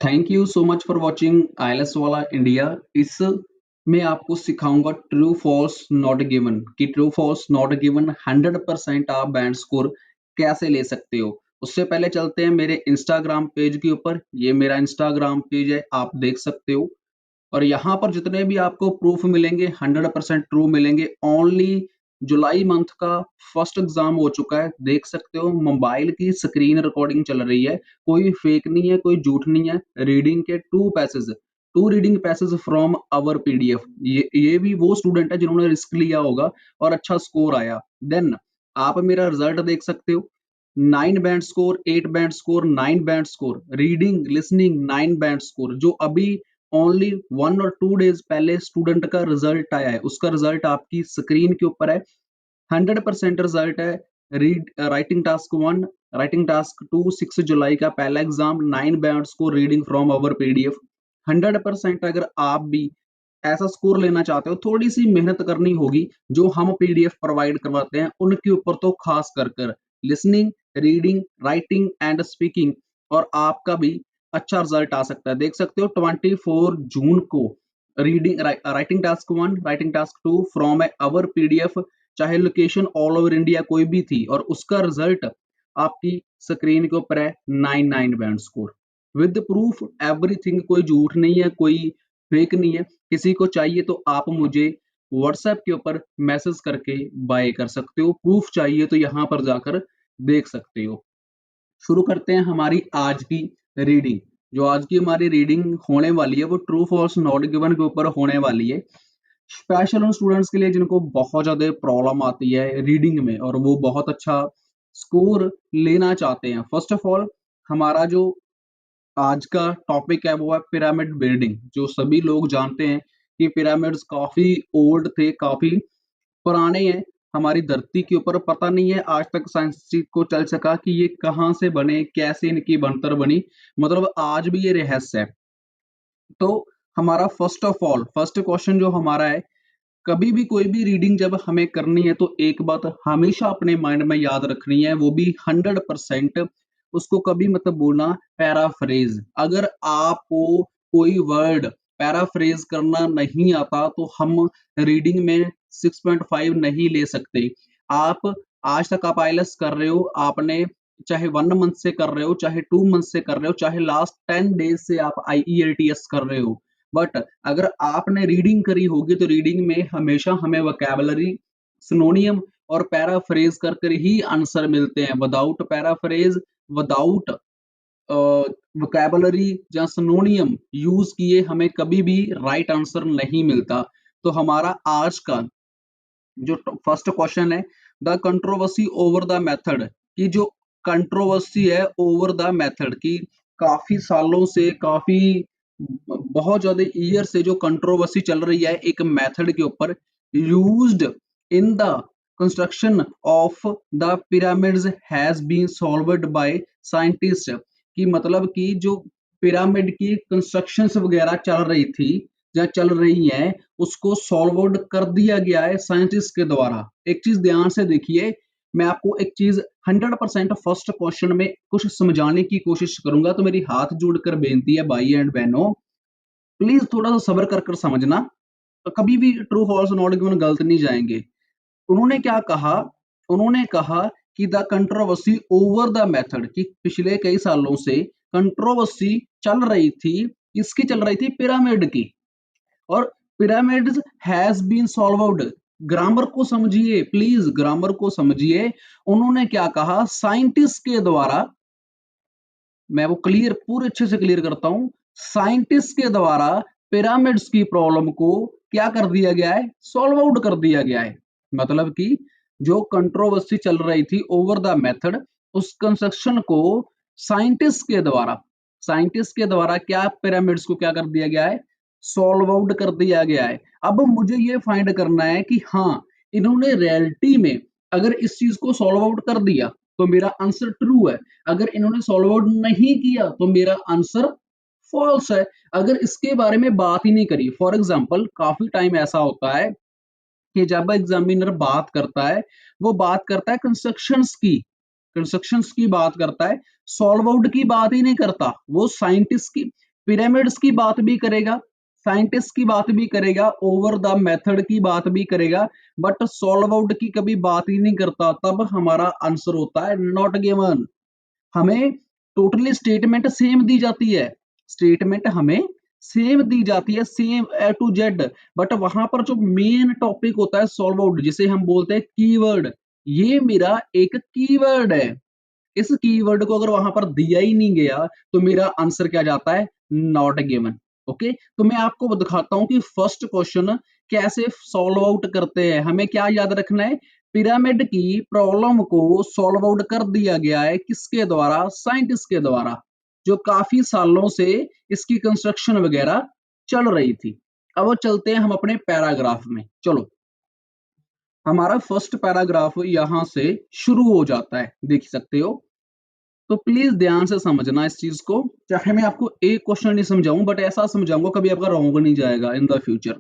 Thank you so much for watching ILS वाला India. इस में आपको सिखाऊंगा ट्रू फॉल्स नॉट गिवन कि ट्रू फॉल्स नॉट गिवन 100% आप बैंड स्कोर कैसे ले सकते हो। उससे पहले चलते हैं मेरे इंस्टाग्राम पेज के ऊपर। ये मेरा इंस्टाग्राम पेज है, आप देख सकते हो। और यहाँ पर जितने भी आपको प्रूफ मिलेंगे 100% ट्रू मिलेंगे। ओनली जुलाई मंथ का फर्स्ट एग्जाम हो चुका है, देख सकते हो मोबाइल की स्क्रीन रिकॉर्डिंग चल रही है। कोई फेक नहीं है, कोई झूठ नहीं है। रीडिंग के to reading passage from our PDF. ये भी वो स्टूडेंट है जिन्होंने रिस्क लिया होगा और अच्छा स्कोर आया। देन आप मेरा रिजल्ट देख सकते हो। 9 band score, 8 band score, 9 band score, reading listening 9 band score. जो अभी ओनली 1 और 2 डेज पहले स्टूडेंट का रिजल्ट आया है, उसका रिजल्ट आपकी स्क्रीन के ऊपर है। 100% रिजल्ट है। Read writing task 1, writing task 2, 6 जुलाई का पहला exam, 9 band score, reading from our PDF. 100% अगर आप भी ऐसा स्कोर लेना चाहते हो, थोड़ी सी मेहनत करनी होगी। जो हम पीडीएफ प्रोवाइड करवाते हैं उनके ऊपर तो खास कर listening, reading, writing and speaking, और आपका भी अच्छा रिजल्ट आ सकता है। देख सकते हो 24 जून को reading writing task 1, writing task 2 from our PDF, चाहे लोकेशन ऑल ओवर इंडिया कोई भी थी, और उसका रिजल्ट आपकी स्क्रीन के ऊपर है। 9 band score with proof everything. कोई झूठ नहीं है, कोई फेक नहीं है। किसी को चाहिए तो आप मुझे व्हाट्सएप के ऊपर मैसेज करके बाय कर सकते हो। प्रूफ चाहिए तो यहाँ पर जाकर देख सकते हो। शुरू करते हैं हमारी आज की रीडिंग। जो आज की हमारी रीडिंग होने वाली है वो ट्रू फॉल्स नॉट गिवन के ऊपर होने वाली है। स्पेशल उन स्टूडेंट्स के लिए जिनको बहुत ज्यादा प्रॉब्लम आती है रीडिंग में और वो बहुत अच्छा स्कोर लेना चाहते हैं। फर्स्ट ऑफ ऑल हमारा जो आज का टॉपिक है वो है पिरामिड बिल्डिंग। जो सभी लोग जानते हैं कि पिरामिड्स काफी ओल्ड थे, काफी पुराने हैं। हमारी धरती के ऊपर पता नहीं है आज तक साइंस को चल सका कि ये कहाँ से बने, कैसे इनकी बनतर बनी। मतलब आज भी ये रहस्य है। तो हमारा फर्स्ट क्वेश्चन जो हमारा है, कभी भी कोई भी रीडिंग जब हमें करनी है तो एक बात हमेशा अपने माइंड में याद रखनी है, वो भी 100%। उसको कभी मत बोलना पैराफ्रेज। अगर आपको कोई वर्ड पैराफ्रेज करना नहीं आता तो हम रीडिंग में 6.5 नहीं ले सकते। आप आज तक आप आईएलटीएस कर रहे हो, आपने चाहे 1 मंथ से कर रहे हो, चाहे 2 मंथ से कर रहे हो, चाहे लास्ट 10 डेज से आप आईईएलटीएस कर रहे हो, बट अगर आपने रीडिंग करी होगी तो रीडिंग में हमेशा हमें वोकैबुलरी, सिनोनियम और पैराफ्रेज कर कर ही आंसर मिलते हैं। विदाउट पैराफ्रेज, विदाउट वोकैबुलरी या सिनोनियम यूज किए हमें कभी भी राइट आंसर नहीं मिलता। तो हमारा आज का जो फर्स्ट क्वेश्चन है, the controversy over the method, की जो कंट्रोवर्सी है ओवर द मेथड की, काफी सालों से, काफी बहुत ज्यादा ईयर से जो कंट्रोवर्सी चल रही है एक मेथड के ऊपर, used in the construction of the pyramids has been solved by scientist. की मतलब कि जो पिरामिड की कंस्ट्रक्शंस वगैरह चल रही थी या चल रही है, उसको सॉल्व कर दिया गया है साइंटिस्ट के द्वारा। एक चीज ध्यान से देखिए, मैं आपको एक चीज 100% फर्स्ट क्वेश्चन में कुछ समझाने की कोशिश करूंगा, तो मेरी हाथ जोड़कर बेनती है भाई एंड बहनों, प्लीज थोड़ा सा सब्र कर कर समझना। तो कभी भी ट्रू फॉल्स नॉट गिवन गलत नहीं जाएंगे। उन्होंने क्या कहा? उन्होंने कहा कि the controversy over the method, कि पिछले कई सालों से कंट्रोवर्सी चल रही थी। किसकी चल रही थी? पिरामिड की। और pyramids has been solved. Grammar को समझिए प्लीज, ग्रामर को समझिए। उन्होंने क्या कहा? साइंटिस्ट के द्वारा, मैं वो क्लियर पूरे अच्छे से क्लियर करता हूं, साइंटिस्ट के द्वारा पिरामिड्स की प्रॉब्लम को क्या कर दिया गया है? सॉल्व आउट कर दिया गया है। मतलब कि जो कंट्रोवर्सी चल रही थी ओवर द मेथड, उस कंस्ट्रक्शन को साइंटिस्ट के द्वारा क्या पिरामिड्स को क्या कर दिया गया है? सॉल्व आउट कर दिया गया है। अब मुझे ये फाइंड करना है कि हाँ, इन्होंने रियलिटी में अगर इस चीज को सॉल्व आउट कर दिया तो मेरा आंसर ट्रू है। अगर इन्होंने सॉल्व आउट नहीं किया तो मेरा आंसर फॉल्स है। अगर इसके बारे में बात ही नहीं करी, फॉर एग्जाम्पल काफी टाइम ऐसा होता है कि जब एग्जामिनर बात करता है, वो बात करता है कंस्ट्रक्शंस की बात करता है, सॉल्व आउट की बात ही नहीं करता। वो साइंटिस्ट की पिरामिड्स की बात भी करेगा, साइंटिस्ट की बात भी करेगा, ओवर द मेथड की बात भी करेगा, बट सॉल्व आउट की कभी बात ही नहीं करता, तब हमारा आंसर होता है नॉट गिवन। हमें टोटली स्टेटमेंट सेम दी जाती है, स्टेटमेंट हमें सेम दी जाती है, same A to Z, but वहां पर जो मेन टॉपिक होता है सॉल्व आउट, जिसे हम बोलते हैं कीवर्ड, ये मेरा एक कीवर्ड है। इस कीवर्ड को अगर वहां पर दिया ही नहीं गया तो मेरा आंसर क्या जाता है, नॉट गिवन। ओके, तो मैं आपको दिखाता हूं कि फर्स्ट क्वेश्चन कैसे सॉल्व आउट करते हैं। हमें क्या याद रखना है, पिरामिड की प्रॉब्लम को सॉल्व आउट कर दिया गया है, किसके द्वारा, साइंटिस्ट के द्वारा, जो काफी सालों से इसकी कंस्ट्रक्शन वगैरह चल रही थी। अब चलते हैं हम अपने पैराग्राफ में। चलो, हमारा फर्स्ट पैराग्राफ यहां से शुरू हो जाता है, देख सकते हो। तो प्लीज ध्यान से समझना इस चीज को, चाहे मैं आपको एक क्वेश्चन नहीं समझाऊं, बट ऐसा समझाऊंगा कभी आपका रॉन्ग नहीं जाएगा in the future.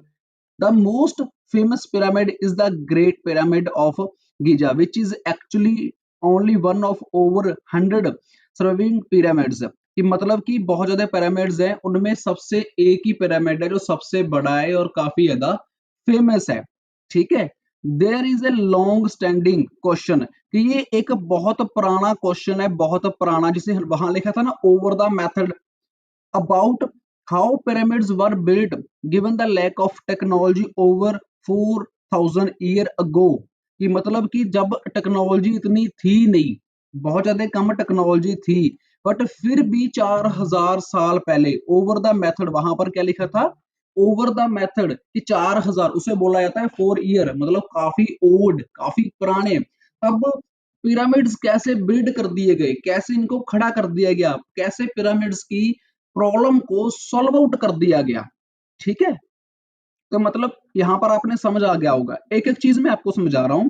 The most famous pyramid is the Great Pyramid of Giza, which is actually only one of over 100 serving pyramids। कि मतलब कि बहुत ज्यादा पिरामिड्स हैं, उनमें सबसे एक ही पिरामिड है जो सबसे बड़ा है और काफी ज्यादा फेमस है। ठीक है, there is a long standing question, कि ये एक बहुत पुराना क्वेश्चन है, बहुत पुराना, जिसे वहां लिखा था ना, over the method, about how pyramids were built given the lack of technology over 4000 year ago। कि मतलब कि जब टेक्नोलॉजी इतनी थी नहीं, बहुत ज्यादा कम टेक्नोलॉजी थी, बट फिर भी 4000 साल पहले, ओवर द मेथड, वहां पर क्या लिखा था, ओवर द मेथड, कि 4000, उसे बोला जाता है 4 ईयर, मतलब काफी ओल्ड, काफी पुराने। तब पिरामिड्स कैसे बिल्ड कर दिए गए, कैसे इनको खड़ा कर दिया गया, कैसे पिरामिड्स की प्रॉब्लम को सॉल्व आउट कर दिया गया। ठीक है, तो मतलब यहां पर आपने समझ आ गया होगा, एक एक चीज मैं आपको समझा रहा हूं।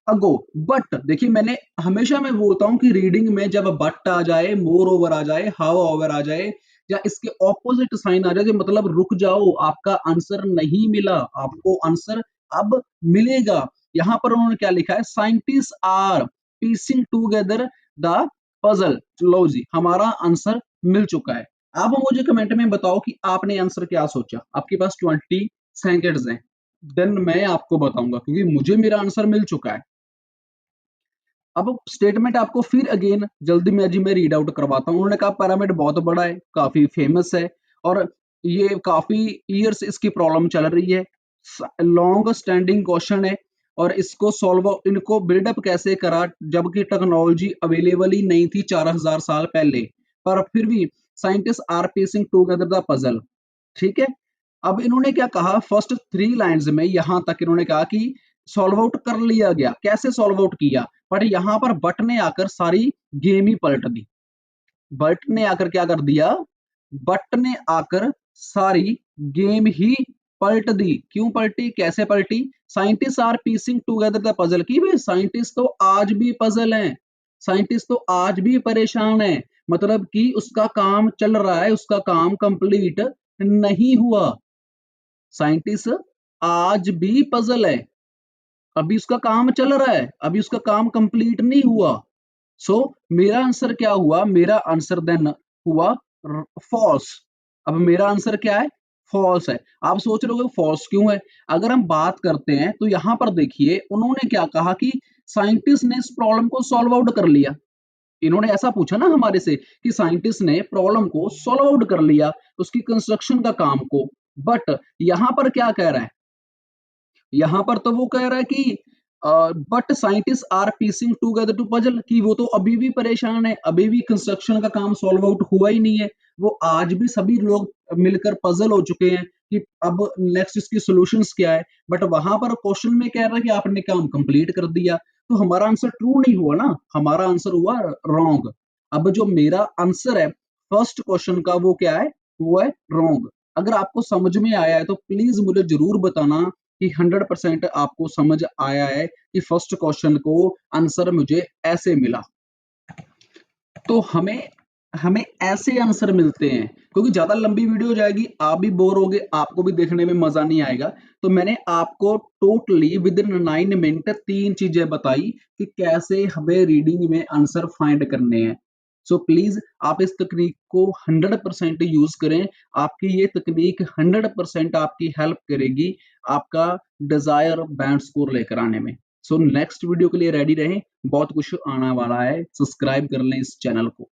अगो, बट देखिए, मैंने हमेशा मैं बोलता हूं कि रीडिंग में जब बट आ जाए, मोर ओवर आ जाए, हाउ ओवर आ जाए, या इसके ऑपोजिट साइन आ जाए, तो मतलब रुक जाओ, आपका आंसर नहीं मिला, आपको आंसर अब मिलेगा। यहां पर उन्होंने क्या लिखा है, scientist are piecing together the puzzle. लो जी, हमारा आंसर मिल चुका है। आप मुझे कमेंट में बताओ कि आपने आंसर क्या सोचा। आपके पास 20 सेकेंड्स हैं, देन मैं आपको बताऊंगा, क्योंकि मुझे मेरा आंसर मिल चुका है। अब स्टेटमेंट आपको फिर अगेन जल्दी में जी मैं रीड आउट करवाता हूँ। उन्होंने कहा पिरामिड बहुत बड़ा है, काफी फेमस है, और ये काफी ईयर्स इसकी प्रॉब्लम चल रही है, लॉन्ग स्टैंडिंग क्वेश्चन है, और इसको सॉल्व, इनको बिल्डअप कैसे करा जबकि टेक्नोलॉजी अवेलेबल ही नहीं थी 4000 साल पहले, पर फिर भी scientist are piecing together the puzzle. ठीक है, अब इन्होंने क्या कहा, फर्स्ट 3 लाइन्स में यहां तक इन्होंने कहा कि सॉल्व आउट कर लिया गया, कैसे सॉल्व आउट किया, बट यहां पर बट ने आकर सारी गेम ही पलट दी। बट ने आकर क्या कर दिया, बट ने आकर सारी गेम ही पलट दी। क्यों पलटी, कैसे पलटी, scientist are piecing together the puzzle, की भाई साइंटिस्ट तो आज भी पजल हैं, साइंटिस्ट तो आज भी परेशान है, मतलब कि उसका काम चल रहा है, उसका काम कंप्लीट नहीं हुआ। साइंटिस्ट आज भी पजल है, अभी उसका काम चल रहा है, अभी उसका काम कंप्लीट नहीं हुआ। सो मेरा आंसर क्या हुआ, मेरा आंसर देन हुआ फॉल्स। अब मेरा आंसर क्या है, फॉल्स है। आप सोच रहे हो फॉल्स क्यों है, अगर हम बात करते हैं तो यहां पर देखिए उन्होंने क्या कहा कि साइंटिस्ट ने इस प्रॉब्लम को सॉल्व आउट कर लिया। इन्होंने ऐसा पूछा ना हमारे से कि साइंटिस्ट ने प्रॉब्लम को सॉल्व आउट कर लिया, उसकी कंस्ट्रक्शन का काम को, बट यहां पर क्या कह रहा है, यहां पर तो वो कह रहा है कि but scientist are piecing together to puzzle, कि वो तो अभी भी परेशान है, अभी भी कंस्ट्रक्शन का काम सॉल्व आउट हुआ ही नहीं है, वो आज भी सभी लोग मिलकर पजल हो चुके हैं कि अब नेक्स्ट इसकी सॉल्यूशंस क्या है। बट वहां पर क्वेश्चन में कह रहा है कि आपने काम कंप्लीट कर दिया, तो हमारा आंसर ट्रू नहीं हुआ ना, हमारा आंसर हुआ रॉन्ग। अब जो मेरा आंसर है फर्स्ट क्वेश्चन का, वो क्या है, वो है रॉन्ग। अगर आपको समझ में आया है तो प्लीज मुझे जरूर बताना कि 100% आपको समझ आया है कि फर्स्ट क्वेश्चन को आंसर मुझे ऐसे मिला। तो हमें हमें ऐसे आंसर मिलते हैं, क्योंकि ज्यादा लंबी वीडियो हो जाएगी, आप भी बोर होगे, आपको भी देखने में मजा नहीं आएगा। तो मैंने आपको टोटली विद इन 9 मिनट 3 चीजें बताई कि कैसे हमें रीडिंग में आंसर फाइंड करने हैं। सो प्लीज आप इस तकनीक को 100% यूज करें। आपकी ये तकनीक 100% आपकी हेल्प करेगी आपका डिजायर बैंड स्कोर लेकर आने में। सो नेक्स्ट वीडियो के लिए रेडी रहें, बहुत कुछ आने वाला है। सब्सक्राइब कर लें इस चैनल को।